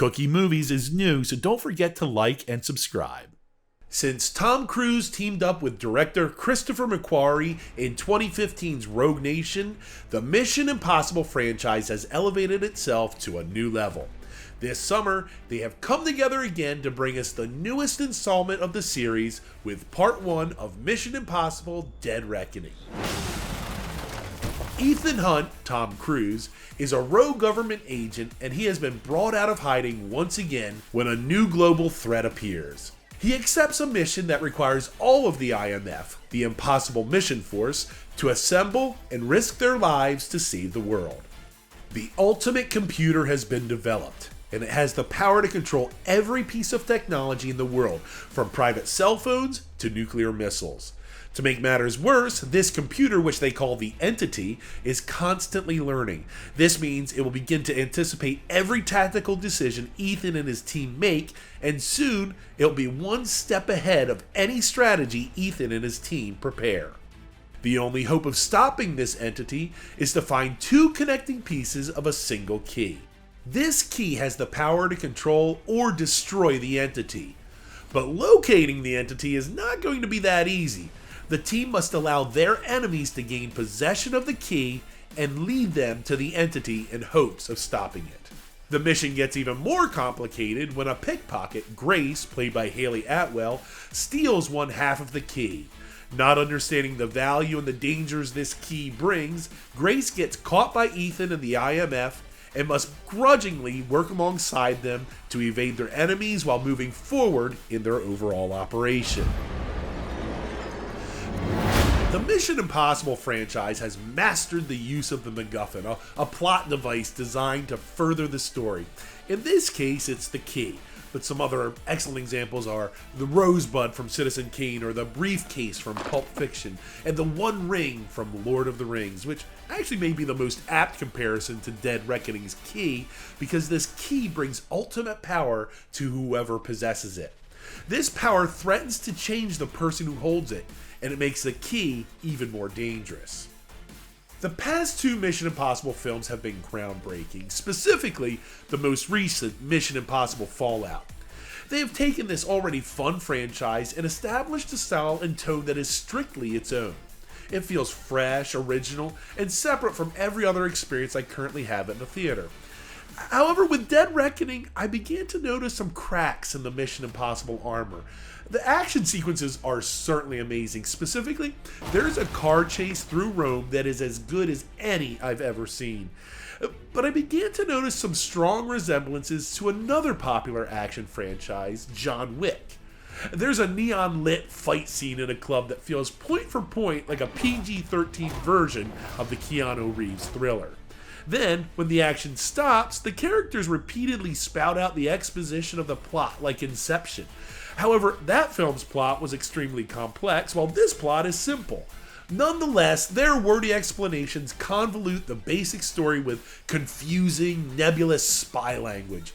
Cookie Movies is new, so don't forget to like and subscribe. Since Tom Cruise teamed up with director Christopher McQuarrie in 2015's Rogue Nation, the Mission Impossible franchise has elevated itself to a new level. This summer, they have come together again to bring us the newest installment of the series with Part 1 of Mission Impossible: Dead Reckoning. Ethan Hunt, Tom Cruise, is a rogue government agent, and he has been brought out of hiding once again when a new global threat appears. He accepts a mission that requires all of the IMF, the Impossible Mission Force, to assemble and risk their lives to save the world. The ultimate computer has been developed, and it has the power to control every piece of technology in the world, from private cell phones to nuclear missiles. To make matters worse, this computer, which they call the Entity, is constantly learning. This means it will begin to anticipate every tactical decision Ethan and his team make, and soon it'll be one step ahead of any strategy Ethan and his team prepare. The only hope of stopping this Entity is to find two connecting pieces of a single key. This key has the power to control or destroy the Entity. But locating the Entity is not going to be that easy. The team must allow their enemies to gain possession of the key and lead them to the Entity in hopes of stopping it. The mission gets even more complicated when a pickpocket, Grace, played by Hayley Atwell, steals one half of the key. Not understanding the value and the dangers this key brings, Grace gets caught by Ethan and the IMF and must grudgingly work alongside them to evade their enemies while moving forward in their overall operation. The Mission Impossible franchise has mastered the use of the MacGuffin, a plot device designed to further the story. In this case, it's the key, but some other excellent examples are the Rosebud from Citizen Kane, or the briefcase from Pulp Fiction, and the One Ring from Lord of the Rings, which actually may be the most apt comparison to Dead Reckoning's key, because this key brings ultimate power to whoever possesses it. This power threatens to change the person who holds it, and it makes the key even more dangerous. The past two Mission Impossible films have been groundbreaking, specifically the most recent Mission Impossible Fallout. They have taken this already fun franchise and established a style and tone that is strictly its own. It feels fresh, original, and separate from every other experience I currently have at the theater. However, with Dead Reckoning, I began to notice some cracks in the Mission Impossible armor. The action sequences are certainly amazing. Specifically, there's a car chase through Rome that is as good as any I've ever seen. But I began to notice some strong resemblances to another popular action franchise, John Wick. There's a neon-lit fight scene in a club that feels point for point like a PG-13 version of the Keanu Reeves thriller. Then, when the action stops, the characters repeatedly spout out the exposition of the plot like Inception. However, that film's plot was extremely complex, while this plot is simple. Nonetheless, their wordy explanations convolute the basic story with confusing, nebulous spy language.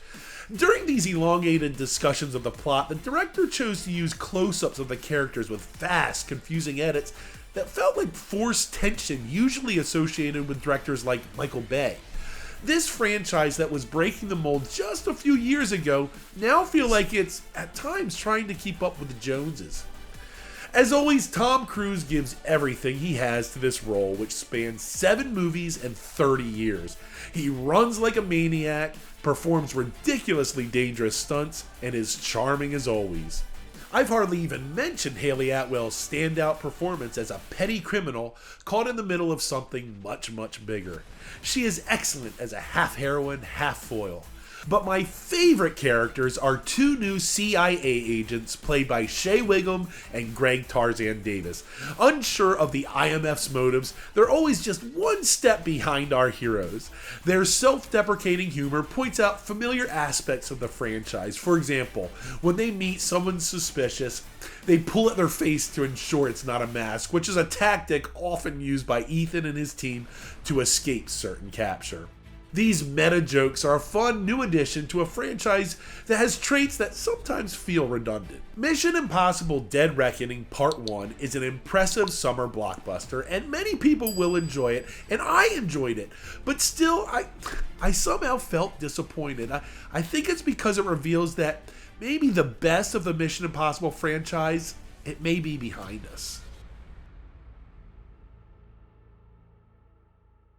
During these elongated discussions of the plot, the director chose to use close-ups of the characters with fast, confusing edits that felt like forced tension usually associated with directors like Michael Bay. This franchise that was breaking the mold just a few years ago now feel like it's, at times, trying to keep up with the Joneses. As always, Tom Cruise gives everything he has to this role, which spans 7 movies and 30 years. He runs like a maniac, performs ridiculously dangerous stunts, and is charming as always. I've hardly even mentioned Hayley Atwell's standout performance as a petty criminal caught in the middle of something much, much bigger. She is excellent as a half heroine, half foil. But my favorite characters are 2 new CIA agents played by Shea Wiggum and Greg Tarzan Davis. Unsure of the IMF's motives, they're always just one step behind our heroes. Their self-deprecating humor points out familiar aspects of the franchise. For example, when they meet someone suspicious, they pull at their face to ensure it's not a mask, which is a tactic often used by Ethan and his team to escape certain capture. These meta jokes are a fun new addition to a franchise that has traits that sometimes feel redundant. Mission Impossible Dead Reckoning Part 1 is an impressive summer blockbuster, and many people will enjoy it, and I enjoyed it. But still, I somehow felt disappointed. I think it's because it reveals that maybe the best of the Mission Impossible franchise, it may be behind us.